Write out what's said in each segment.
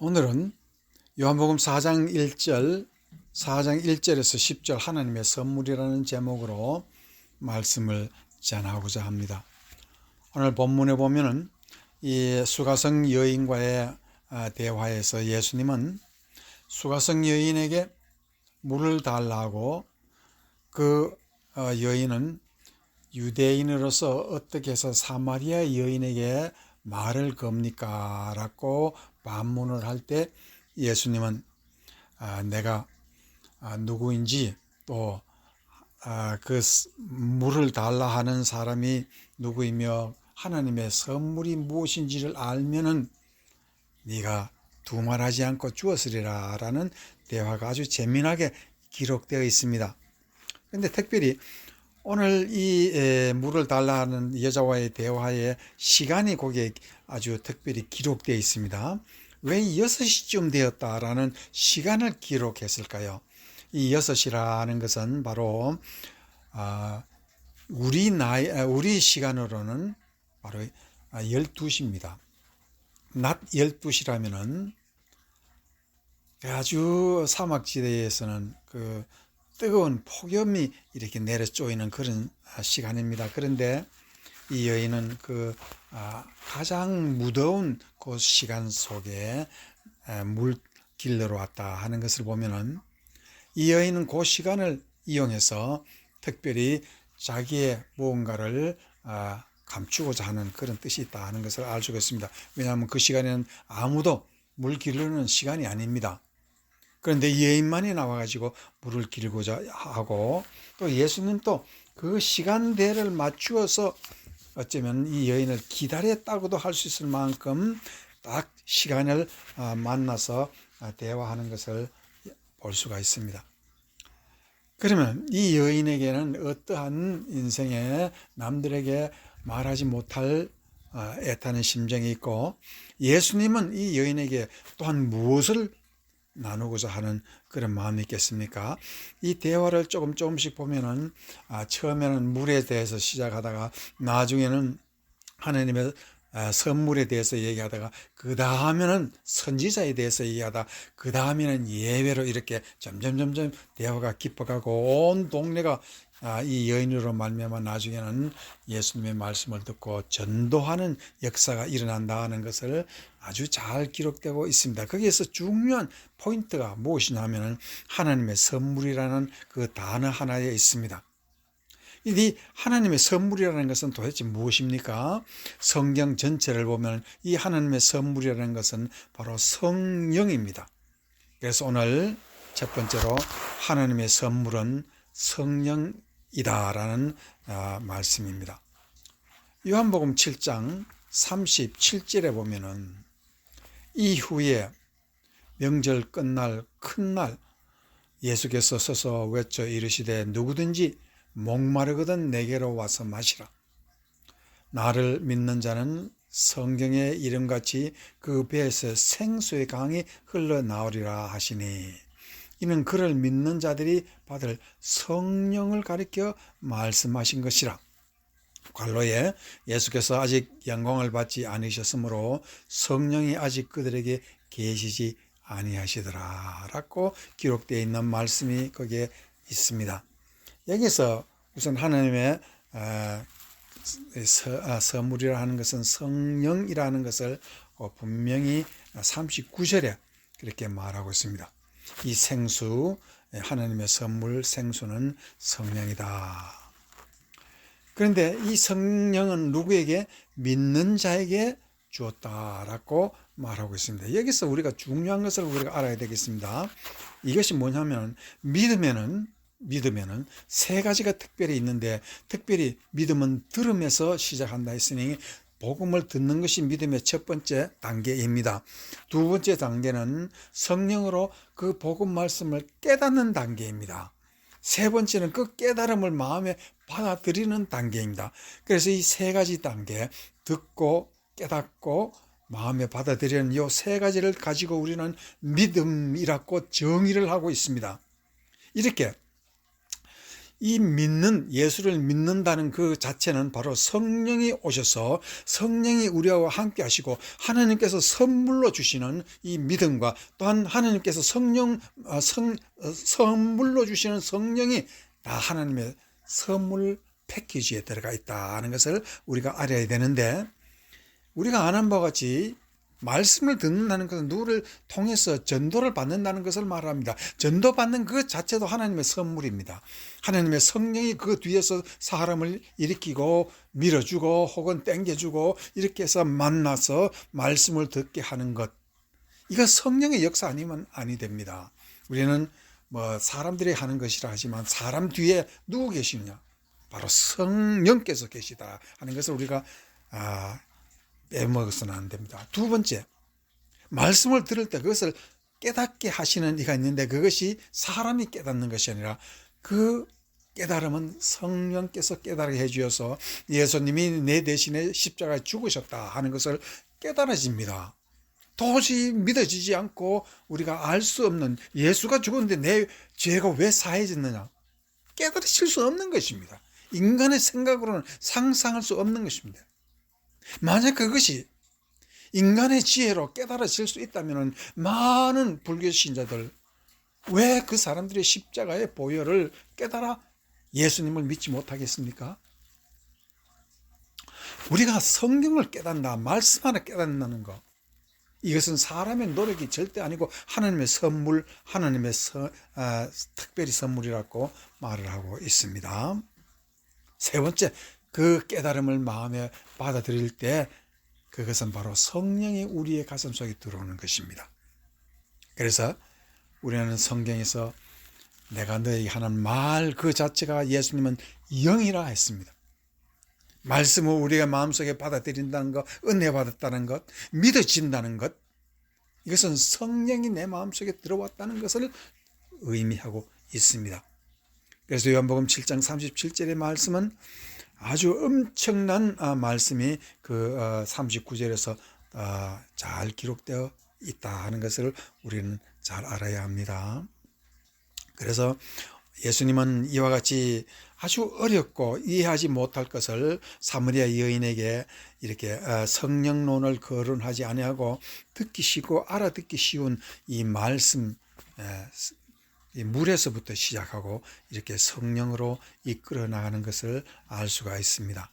오늘은 요한복음 4장 1절에서 10절 하나님의 선물이라는 제목으로 말씀을 전하고자 합니다. 오늘 본문에 보면은 이 수가성 여인과의 대화에서 예수님은 수가성 여인에게 물을 달라고 그 여인은 유대인으로서 어떻게 해서 사마리아 여인에게 말을 겁니까? 라고 반문을 할 때 예수님은 내가 누구인지 또 그 물을 달라 하는 사람이 누구이며 하나님의 선물이 무엇인지를 알면은 네가 두말하지 않고 주었으리라 라는 대화가 아주 재미나게 기록되어 있습니다. 그런데 특별히 오늘 이 물을 달라 하는 여자와의 대화의 시간이 거기에 아주 특별히 기록되어 있습니다. 왜 6시쯤 되었다라는 시간을 기록했을까요? 이 6이라는 것은 바로 우리 시간으로는 바로 12시입니다. 낮 12시라면은 아주 사막지대에서는 그 뜨거운 폭염이 이렇게 내려 쪼이는 그런 시간입니다. 그런데 이 여인은 그 가장 무더운 그 시간 속에 물길러로 왔다 하는 것을 보면은 이 여인은 그 시간을 이용해서 특별히 자기의 무언가를 감추고자 하는 그런 뜻이 있다 하는 것을 알 수가 있습니다. 왜냐하면 그 시간에는 아무도 물 기르는 시간이 아닙니다. 그런데 이 여인만이 나와가지고 물을 길고자 하고 또 예수님 또 그 시간대를 맞추어서 어쩌면 이 여인을 기다렸다고도 할 수 있을 만큼 딱 시간을 만나서 대화하는 것을 볼 수가 있습니다. 그러면 이 여인에게는 어떠한 인생에 남들에게 말하지 못할 애타는 심정이 있고 예수님은 이 여인에게 또한 무엇을 나누고자 하는 그런 마음이 있겠습니까? 이 대화를 조금씩 보면은 처음에는 물에 대해서 시작하다가 나중에는 하나님의 선물에 대해서 얘기하다가 그 다음에는 선지자에 대해서 얘기하다 그 다음에는 예외로 이렇게 점점 대화가 깊어가고 온 동네가 이 여인으로 말미암아 나중에는 예수님의 말씀을 듣고 전도하는 역사가 일어난다는 것을 아주 잘 기록되고 있습니다. 거기에서 중요한 포인트가 무엇이냐면 하나님의 선물이라는 그 단어 하나에 있습니다. 이 하나님의 선물이라는 것은 도대체 무엇입니까? 성경 전체를 보면 이 하나님의 선물이라는 것은 바로 성령입니다. 그래서 오늘 첫 번째로 하나님의 선물은 성령이다라는 말씀입니다. 요한복음 7장 37절에 보면은 이후에 명절 끝날 큰 날 예수께서 서서 외쳐 이르시되 누구든지 목마르거든 내게로 와서 마시라. 나를 믿는 자는 성경의 이름같이 그 배에서 생수의 강이 흘러나오리라 하시니 이는 그를 믿는 자들이 받을 성령을 가리켜 말씀하신 것이라. 관로에 예수께서 아직 영광을 받지 않으셨으므로 성령이 아직 그들에게 계시지 아니하시더라 라고 기록되어 있는 말씀이 거기에 있습니다. 여기서 우선 하나님의 선물이라 하는 것은 성령이라는 것을 분명히 39절에 그렇게 말하고 있습니다. 이 생수, 하나님의 선물 생수는 성령이다. 그런데 이 성령은 누구에게? 믿는 자에게 주었다라고 말하고 있습니다. 여기서 우리가 중요한 것을 우리가 알아야 되겠습니다. 이것이 뭐냐면 믿으면은 세 가지가 특별히 있는데 특별히 믿음은 들음에서 시작한다 했으니 복음을 듣는 것이 믿음의 첫 번째 단계입니다. 두 번째 단계는 성령으로 그 복음 말씀을 깨닫는 단계입니다. 세 번째는 그 깨달음을 마음에 받아들이는 단계입니다. 그래서 이 세 가지 단계, 듣고 깨닫고 마음에 받아들이는 이 세 가지를 가지고 우리는 믿음이라고 정의를 하고 있습니다. 이렇게 이 예수를 믿는다는 그 자체는 바로 성령이 오셔서 성령이 우리와 함께 하시고 하나님께서 선물로 주시는 이 믿음과 또한 하나님께서 선물로 주시는 성령이 다 하나님의 선물 패키지에 들어가 있다는 것을 우리가 알아야 되는데, 우리가 아는 바와 같이 말씀을 듣는다는 것은 누구를 통해서 전도를 받는다는 것을 말합니다. 전도받는 그 자체도 하나님의 선물입니다. 하나님의 성령이 그 뒤에서 사람을 일으키고 밀어주고 혹은 땡겨주고 이렇게 해서 만나서 말씀을 듣게 하는 것, 이거 성령의 역사 아니면 아니 됩니다. 우리는 사람들이 하는 것이라 하지만 사람 뒤에 누구 계시느냐? 바로 성령께서 계시다 하는 것을 우리가 빼먹어서는 안 됩니다. 두 번째, 말씀을 들을 때 그것을 깨닫게 하시는 이가 있는데, 그것이 사람이 깨닫는 것이 아니라 그 깨달음은 성령께서 깨달게 해주셔서 예수님이 내 대신에 십자가에 죽으셨다 하는 것을 깨달아집니다. 도저히 믿어지지 않고 우리가 알 수 없는, 예수가 죽었는데 내 죄가 왜 사해졌느냐, 깨달으실 수 없는 것입니다. 인간의 생각으로는 상상할 수 없는 것입니다. 만약 그것이 인간의 지혜로 깨달아질 수 있다면 많은 불교 신자들, 왜 그 사람들의 십자가의 보혈을 깨달아 예수님을 믿지 못하겠습니까? 우리가 성경을 깨닫는다, 말씀 하나 깨닫는다는 것, 이것은 사람의 노력이 절대 아니고 하나님의 선물, 하나님의 특별히 선물이라고 말을 하고 있습니다. 세 번째, 그 깨달음을 마음에 받아들일 때 그것은 바로 성령이 우리의 가슴 속에 들어오는 것입니다. 그래서 우리는 성경에서 내가 너에게 하는 말 그 자체가 예수님은 영이라 했습니다. 말씀을 우리가 마음속에 받아들인다는 것, 은혜 받았다는 것, 믿어진다는 것, 이것은 성령이 내 마음속에 들어왔다는 것을 의미하고 있습니다. 그래서 요한복음 7장 37절의 말씀은 아주 엄청난 말씀이 그 39절에서 잘 기록되어 있다 하는 것을 우리는 잘 알아야 합니다. 그래서 예수님은 이와 같이 아주 어렵고 이해하지 못할 것을 사마리아 여인에게 이렇게 성령론을 거론하지 아니하고 듣기 쉽고 알아듣기 쉬운 이 말씀, 이 물에서부터 시작하고 이렇게 성령으로 이끌어 나가는 것을 알 수가 있습니다.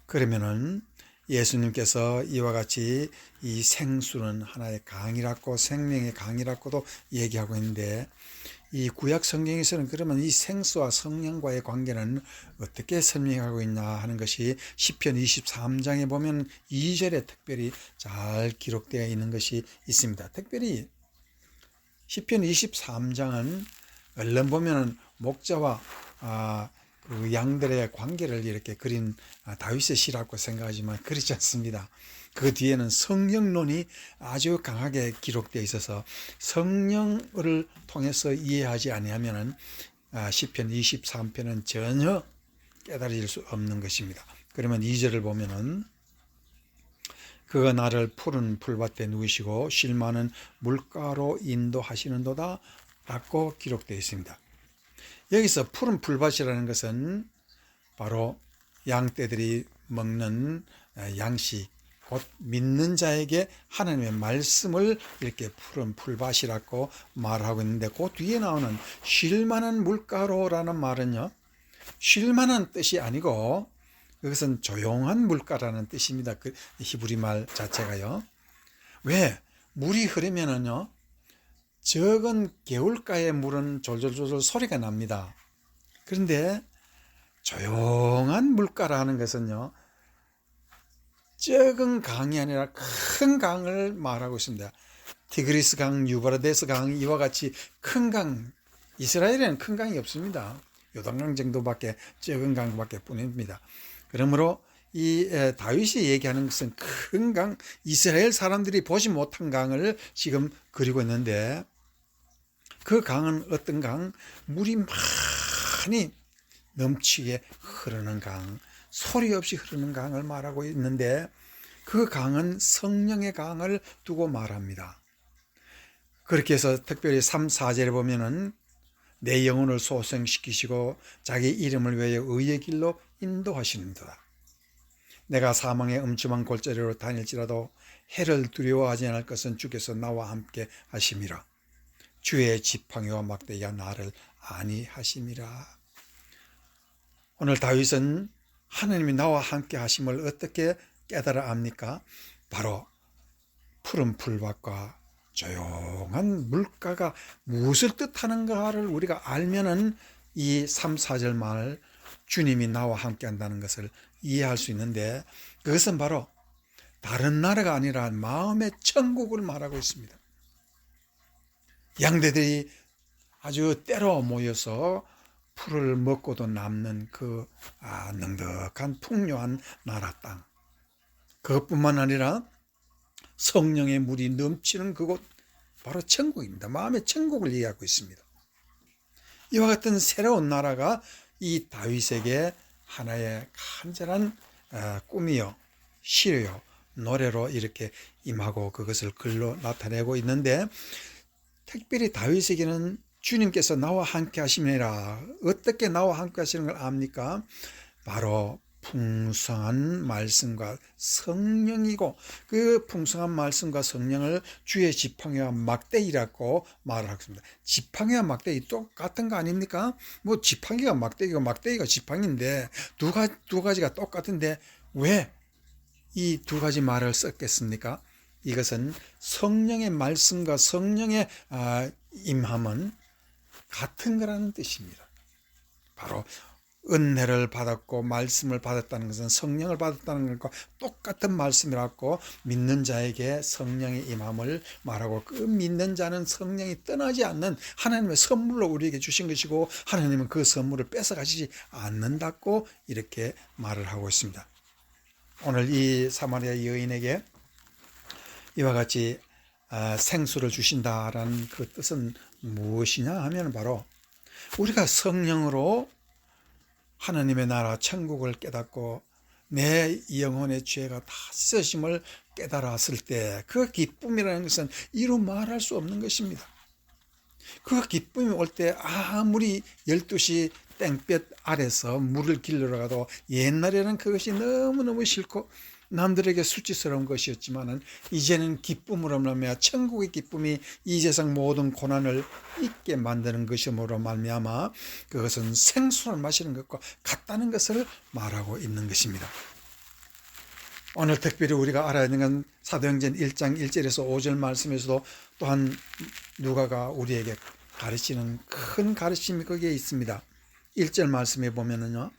그러면은 예수님께서 이와 같이 이 생수는 하나의 강이라고, 생명의 강이라고도 얘기하고 있는데, 이 구약 성경에서는 그러면 이 생수와 성령과의 관계는 어떻게 설명하고 있냐 하는 것이 시편 23장에 보면 2절에 특별히 잘 기록되어 있는 것이 있습니다. 특별히 시편 23장은 얼른 보면 목자와 그 양들의 관계를 이렇게 그린 다윗의 시라고 생각하지만 그렇지 않습니다. 그 뒤에는 성령론이 아주 강하게 기록되어 있어서 성령을 통해서 이해하지 아니하면 시편 23편은 전혀 깨달아질 수 없는 것입니다. 그러면 2절을 보면은 그가 나를 푸른 풀밭에 누이시고 쉴 많은 물가로 인도하시는도다 라고 기록되어 있습니다. 여기서 푸른 풀밭이라는 것은 바로 양떼들이 먹는 양식, 곧 믿는 자에게 하나님의 말씀을 이렇게 푸른 풀밭이라고 말하고 있는데, 그 뒤에 나오는 쉴 만한 물가로라는 말은요, 쉴 만한 뜻이 아니고 그것은 조용한 물가라는 뜻입니다. 그 히브리 말 자체가요. 왜? 물이 흐르면은요, 적은 개울가의 물은 졸졸졸 소리가 납니다. 그런데 조용한 물가라는 것은요, 적은 강이 아니라 큰 강을 말하고 있습니다. 티그리스 강, 유브라데스 강, 이와 같이 큰 강, 이스라엘에는 큰 강이 없습니다. 요단강 정도밖에, 적은 강밖에 뿐입니다. 그러므로 이 다윗이 얘기하는 것은 큰 강, 이스라엘 사람들이 보지 못한 강을 지금 그리고 있는데, 그 강은 어떤 강? 물이 많이 넘치게 흐르는 강, 소리 없이 흐르는 강을 말하고 있는데, 그 강은 성령의 강을 두고 말합니다. 그렇게 해서 특별히 3, 4절에 보면은 내 영혼을 소생시키시고 자기 이름을 위하여 의의 길로 인도하시는도다. 내가 사망의 음침한 골짜기로 다닐지라도 해를 두려워하지 않을 것은 주께서 나와 함께 하심이라. 주의 지팡이와 막대기가 나를 안위하심이라. 오늘 다윗은 하나님이 나와 함께 하심을 어떻게 깨달아 압니까? 바로 푸른 풀밭과 조용한 물가가 무엇을 뜻하는가를 우리가 알면은 이 3, 4절 말 주님이 나와 함께 한다는 것을 이해할 수 있는데, 그것은 바로 다른 나라가 아니라 마음의 천국을 말하고 있습니다. 양떼들이 아주 때로 모여서 풀을 먹고도 남는 그 넉넉한 풍요한 나라 땅, 그것뿐만 아니라 성령의 물이 넘치는 그곳, 바로 천국입니다. 마음의 천국을 이해하고 있습니다. 이와 같은 새로운 나라가 이 다윗에게 하나의 간절한 꿈이요, 시요, 노래로 이렇게 임하고 그것을 글로 나타내고 있는데, 특별히 다윗에게는 주님께서 나와 함께 하심이라. 어떻게 나와 함께 하시는 걸 압니까? 바로 풍성한 말씀과 성령이고, 그 풍성한 말씀과 성령을 주의 지팡이와 막대기라고 말을 하겠습니다. 지팡이와 막대기 똑같은 거 아닙니까? 뭐 지팡이가 막대기고 막대기가 지팡이인데 두 가지가 똑같은데 왜 이 두 가지 말을 썼겠습니까? 이것은 성령의 말씀과 성령의 임함은 같은 거라는 뜻입니다. 바로 은혜를 받았고 말씀을 받았다는 것은 성령을 받았다는 것과 똑같은 말씀이라고, 믿는 자에게 성령의 임함을 말하고, 그 믿는 자는 성령이 떠나지 않는 하나님의 선물로 우리에게 주신 것이고, 하나님은 그 선물을 뺏어가시지 않는다고 이렇게 말을 하고 있습니다. 오늘 이 사마리아 여인에게 이와 같이 생수를 주신다라는 그 뜻은 무엇이냐 하면 바로 우리가 성령으로 하나님의 나라 천국을 깨닫고 내 영혼의 죄가 다 씻어짐을 깨달았을 때 그 기쁨이라는 것은 이루 말할 수 없는 것입니다. 그 기쁨이 올 때 아무리 12시 땡볕 아래서 물을 길러러 가도, 옛날에는 그것이 너무너무 싫고 남들에게 수치스러운 것이었지만은 이제는 기쁨으로 말미암아 천국의 기쁨이 이 세상 모든 고난을 잊게 만드는 것이므로 말미암아 그것은 생수를 마시는 것과 같다는 것을 말하고 있는 것입니다. 오늘 특별히 우리가 알아야 하는 건 사도행전 1장 1절에서 5절 말씀에서도 또한 누가가 우리에게 가르치는 큰 가르침이 거기에 있습니다. 1절 말씀에 보면은요,